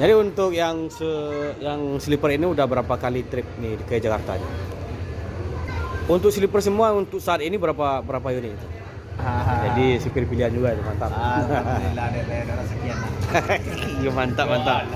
Jadi untuk yang sleeper ini udah berapa kali trip nih ke Jakarta nih? Untuk sleeper semua untuk saat ini berapa unit itu? Jadi supir pilihan juga itu, mantap. Alhamdulillah ada sekian. Iya, mantap mantap.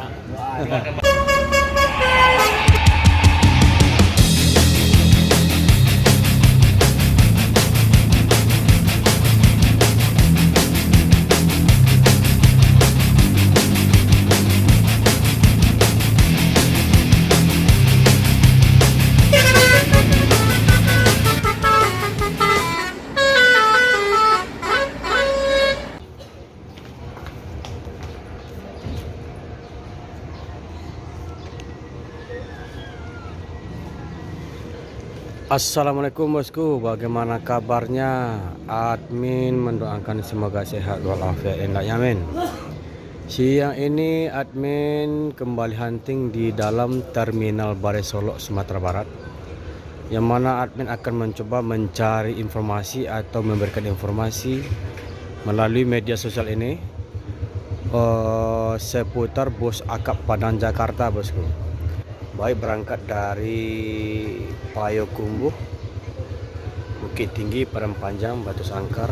Assalamualaikum bosku, bagaimana kabarnya? Admin mendoakan semoga sehat walafiat endaknya, amin. Siang ini admin kembali hunting di dalam terminal Balai Solok, Sumatera Barat, yang mana admin akan mencoba mencari informasi atau memberikan informasi melalui media sosial ini seputar bus akap Padang Jakarta bosku. Baik berangkat dari Payakumbuh, Bukit Tinggi, Padang Panjang, Batu Sangkar,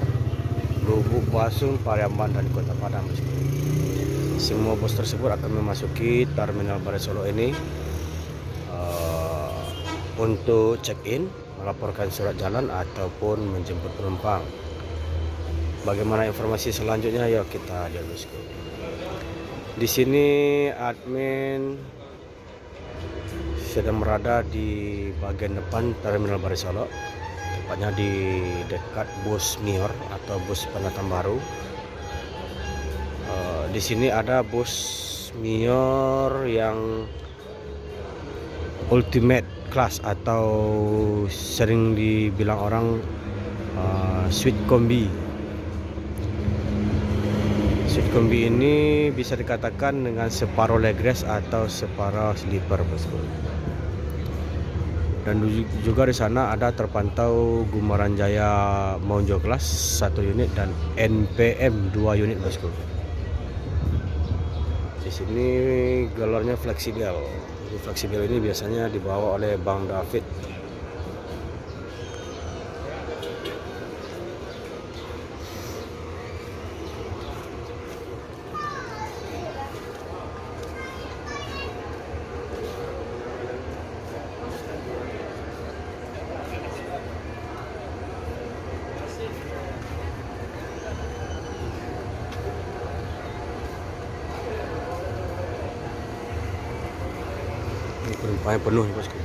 Lubuk Pasung, Pariaman, dan Kota Padang. Semua bus tersebut akan memasuki terminal Balai Solok ini untuk check-in, melaporkan surat jalan ataupun menjemput penumpang. Bagaimana informasi selanjutnya? Yuk kita lihat bosku. Di sini admin sedang berada di bagian depan terminal Balai Solok, tepatnya di dekat bus Mior atau bus pendatang baru. Di sini ada bus Mior yang ultimate class atau sering dibilang orang Suite Kombi. Suite Kombi ini bisa dikatakan dengan separuh legres atau separuh sleeper bosku. Dan juga di sana ada terpantau Gumaran Jaya Monjo Class 1 unit dan NPM 2 unit bosku. Di sini galonnya fleksibel. Fleksibel ini biasanya dibawa oleh Bang David. Ini penumpangnya penuh nih bosku.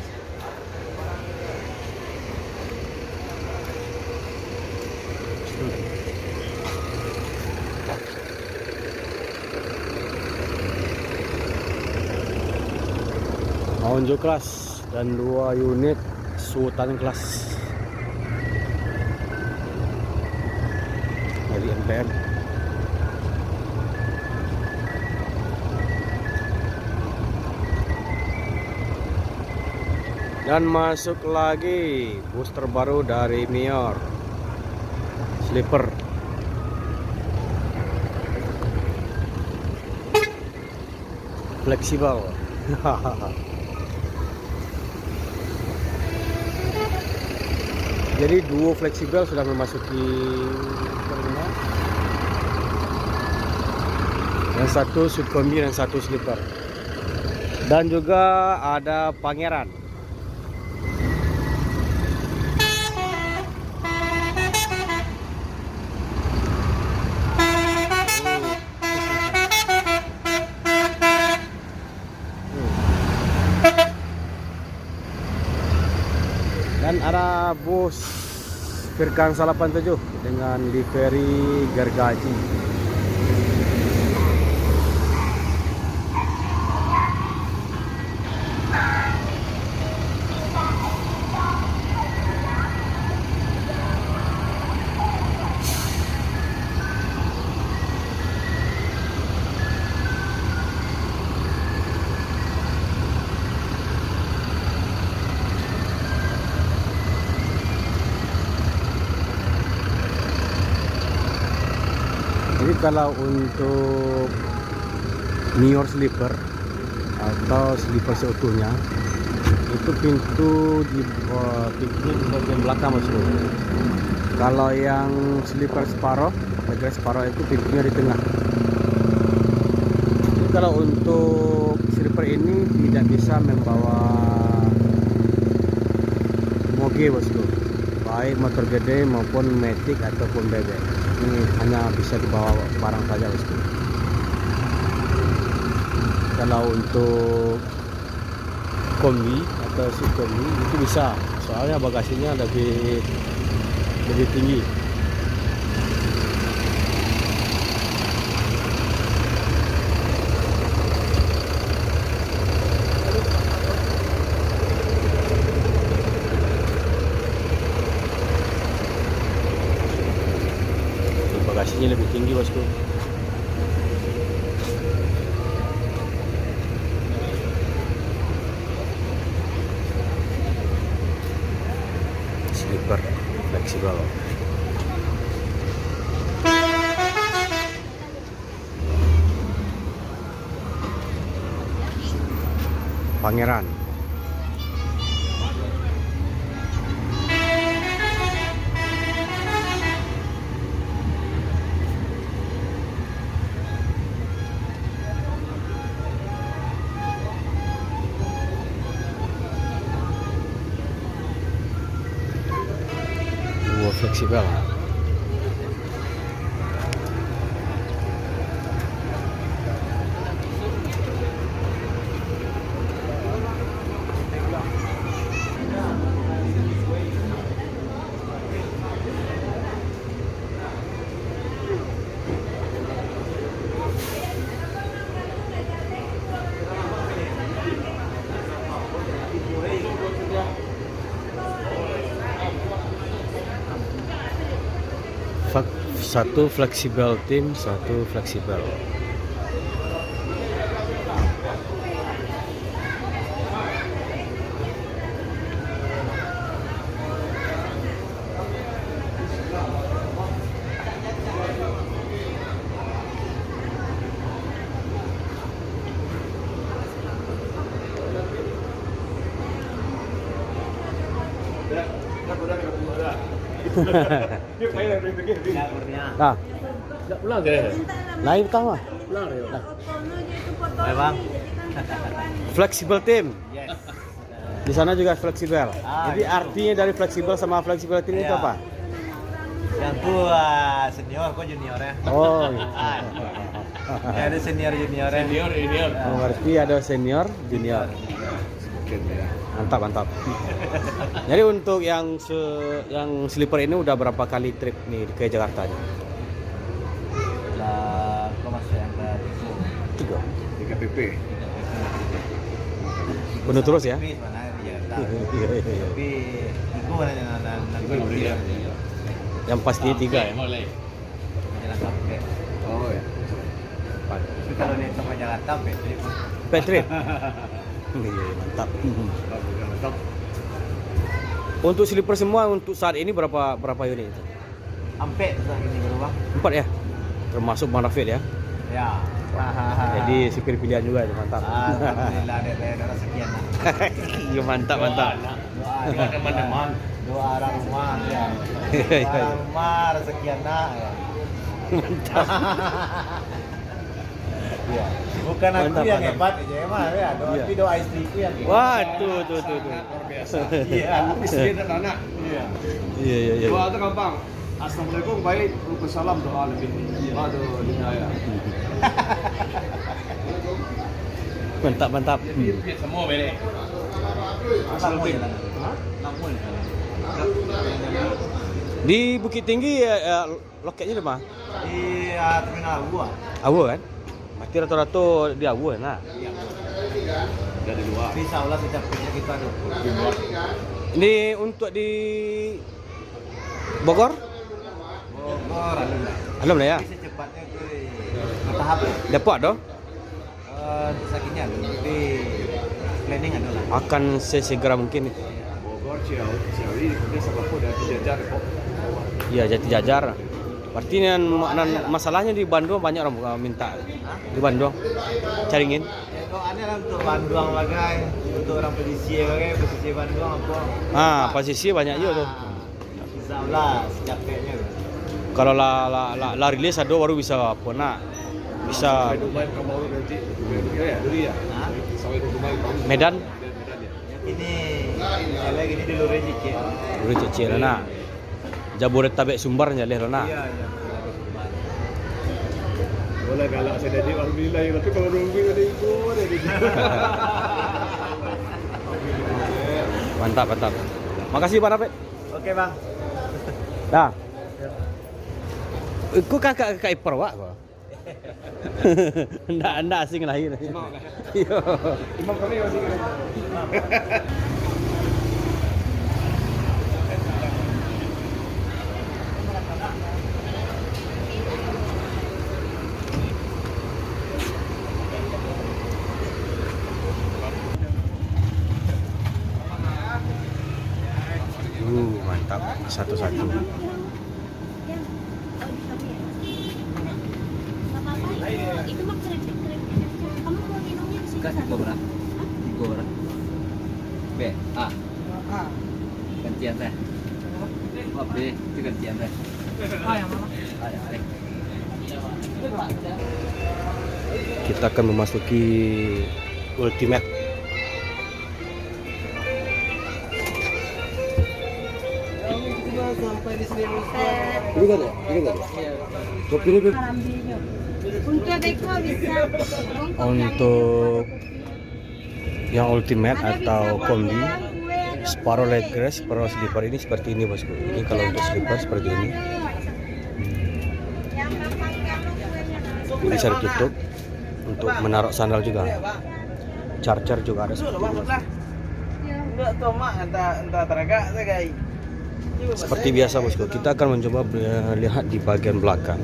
Monjo Class dan 2 unit Sultan Class dari NPM. Dan masuk lagi bus terbaru dari Mior, sleeper. Fleksibel. Jadi duo fleksibel sudah memasuki terminal. Yang satu Suite Kombi dan satu sleeper. Dan juga ada Pangeran. Dan ada bus Firkan 87 dengan livery gergaji. Jadi kalau untuk Mior sleeper atau sleeper seutuhnya, itu pintu di bagian belakang bosku. Kalau yang sleeper separuh, bagian separuh itu pintunya di tengah. Jadi kalau untuk sleeper ini tidak bisa membawa moge bosku, baik motor gede maupun matic ataupun bebek. Ini hanya bisa dibawa barang saja bosku. Kalau untuk kombi atau sub kombi itu bisa, soalnya bagasinya lebih tinggi. Bagasinya lebih tinggi bosku. Sleeper fleksibel. Pangeran. Fleksibel. Satu fleksibel tim, satu fleksibel. Nah, Enggak pulang ke? naik pertama. Pulang ya. Baik bang. Fleksibel tim. Yes. Di sana juga fleksibel. Jadi gitu. artinya dari fleksibel sama fleksibel tim itu Iya. apa? Yang ku senior, kok junior ya. Oh, gitu. Ya ada senior junior ya. Senior. Oh, berarti ada senior, junior. Mantap, mantap. Jadi untuk yang sleeper ini udah berapa kali trip nih ke Jakarta? Lah, kok masuk yang ke Tiga. 3 PP. Penuh terus ya? Tapi sebenarnya ya tahu. Iya, iya, iya. Tapi itu nanti Yang pasti tiga ya. jalan sampai. Oh ya. Tapi kalau dia sama jalan sampai, Pet trip. Iya, mantap. Mantap. Untuk sleeper semua untuk saat ini berapa unit? sampai terus ini berubah. 4 ya? Termasuk Bang Rafiq ya. Ya. Jadi supir pilihan juga itu, mantap. Alhamdulillah ada sekian. Iya, mantap, mantap. Doa teman-teman. Doa orang rumah ya. Doa orang rumah rezekian nak ya. Mantap. Iya. Bukan aku Mantap, yang mantap. hebat aja emang ya. Iya. Tapi doa istriku yang hebat. Wah, tuh. Luar biasa. Iya. Istri dan anak. Iya. Iya. Doa itu gampang. Assalamualaikum baik, waalaikumsalam doa lebih. Waduh, ya. Mantap. Semua bere. Assalamualaikum. Di Bukit Tinggi loketnya di mana? Di terminal gua. Awu kan? Berarti rata-rata di Awu kan? Nah. Iya. Dari luar. Insya Allah setiap kerja kita ada. Ini untuk di Bogor? Bogor, alhamdulillah. Alhamdulillah ya. Tapi secepatnya itu bertahap. Dapat doh? Sakitnya ada, tapi planning ada lah. Akan sesegera mungkin. Bogor, Ciawi, kemudian Sabako dan Jajar kok. Iya, Jati Jajar. Berarti masalahnya di Bandung banyak orang minta. Di Bandung caringin. Aneh lah untuk Bandung bagai, untuk orang pesisir Bandung apa? posisi banyak juga tuh. Bisa lah, capeknya. Kalau la rilis ada baru bisa apa nak? Bisa Dubai kamu nanti. Ya, dulu ya. Hah? Sampai Dubai kamu. Medan, Yang ini, lagi ini di luar rezeki. dulu cecil nak. Jabodetabek Sumbarnya leh nak. Iya. Boleh galak saya jadi alhamdulillah ya, tapi kalau nunggu ada ikut ada di. Mantap. Makasih Pak David. Oke bang. Dah. Aku kakak ipar wak kau. Ndak asing lahir. Iya. Imam kami masih. Mantap. Satu-satu. Itu mah keren. Kamu mau minumnya di situ satu? Tiga. B, A. Gantian teh. Oh, B, itu gantian teh. A yang mana? A yang A. Kita akan memasuki ultimate. Sampai di sini Ini kan ya? Kopi ini Untuk beko bisa. untuk yang ultimate atau kombi separuh leg rest, separuh slipper ini seperti ini bosku. Ini kalau untuk slipper seperti ini. Ini bisa ditutup untuk menaruh sandal juga. Charger juga ada seperti ini. Enggak tuh mak, entah tenaga saya guys. Seperti biasa bosku, kita akan mencoba lihat di bagian belakang.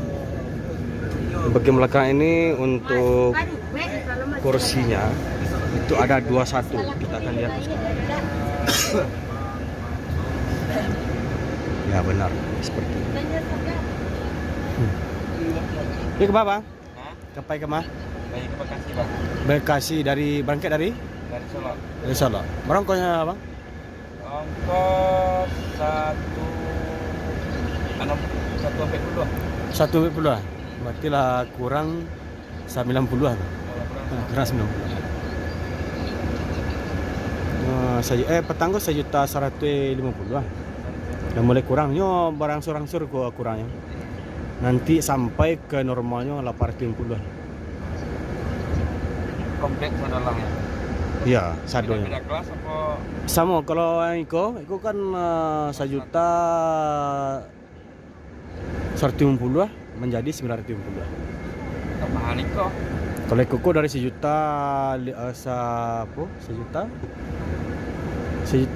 Bagian belakang ini untuk kursinya itu ada 21. Kita akan lihat bosku. Ya benar, seperti ini. Ini ke Bang? Sampai ke mana? Baik ke Bekasi bang. Bekasi berangkat dari Dari Solo. dari Solo. Berangkatnya Bang? Ongkos 1,42. 1,40. Berarti lah kurang 90-an. Kurang 90. Petang 1.150.000 lah. Dan mulai kurangnya barang surangsur kurangnya. Nanti sampai ke normalnya 850 lah. Komplek dalamnya. Iya, sadonya. Beda kelas apa? Sama kalau yang Iko kan 1.150.000 lah menjadi 950 lah. Tambahan Iko. Kalau Iko dari 1 juta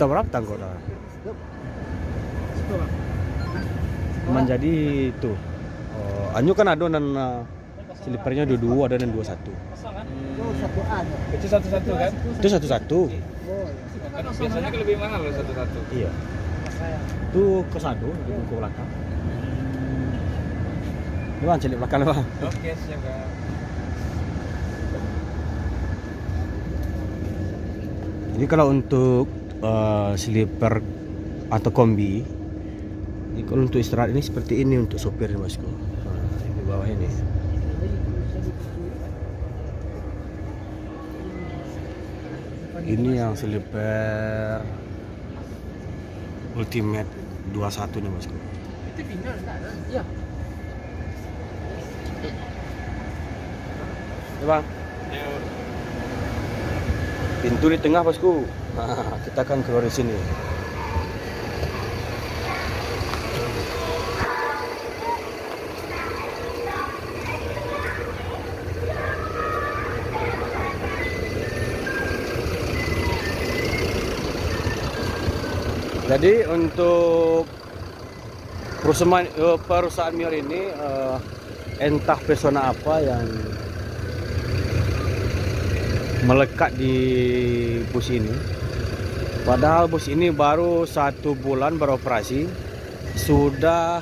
berapa tanggo dah? Menjadi itu. Anyu kan ada dan slipernya 22 ada dan 21. Itu satu-satu kan? Itu satu-satu. Biasanya lebih mahal loh satu-satu. Iya. Itu ke sado di buku belakang. Ini bang, celik belakang bang. Oke, siap bang. Jadi kalau untuk sleeper atau kombi, ini kalau untuk istirahat ini seperti ini untuk sopir bosku. Di bawah ini. Ini yang sleeper ultimate 21 nih bosku. Itu final enggak ada? Iya. Ya bang. Pintu di tengah bosku. Nah, kita akan keluar di sini. Jadi untuk perusahaan Mior ini entah persona apa yang melekat di bus ini. Padahal bus ini baru 1 bulan beroperasi, sudah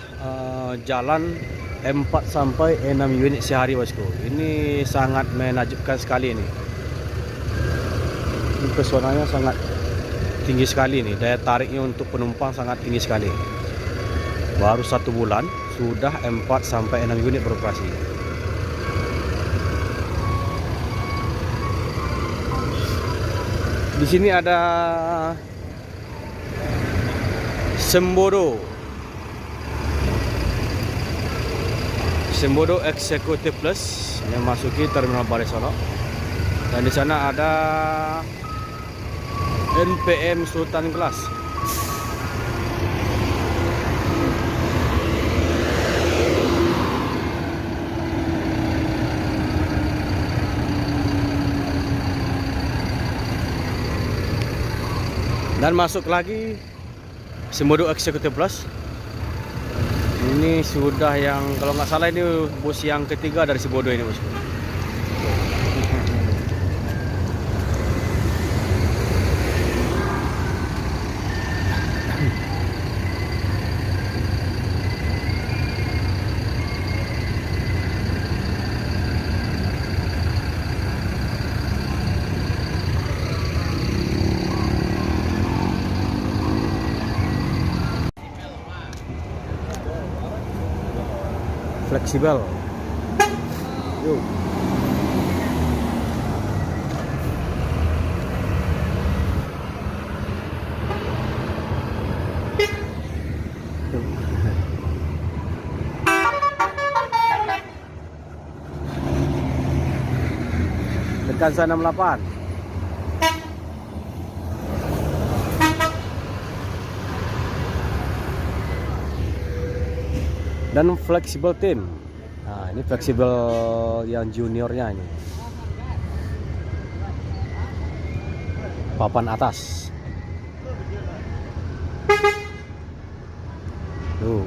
jalan 4 sampai 6 unit sehari bosku. Ini sangat menakjubkan sekali ini. Ini pesonanya sangat tinggi sekali nih, daya tariknya untuk penumpang sangat tinggi sekali. Baru 1 bulan sudah 4 sampai 6 unit beroperasi. Di sini ada Sembodo Executive Plus yang masuki Terminal Balai Solok. Dan di sana ada NPM Sultan Glass. Dan masuk lagi Sembodo Executive Plus. Ini sudah yang, kalau nggak salah ini bus yang ketiga dari Sembodo ini, bosku. Fleksibel. Yuk. Dekansa 68. Dan fleksibel tim. Nah, ini fleksibel yang juniornya ini. Papan atas. Tuh.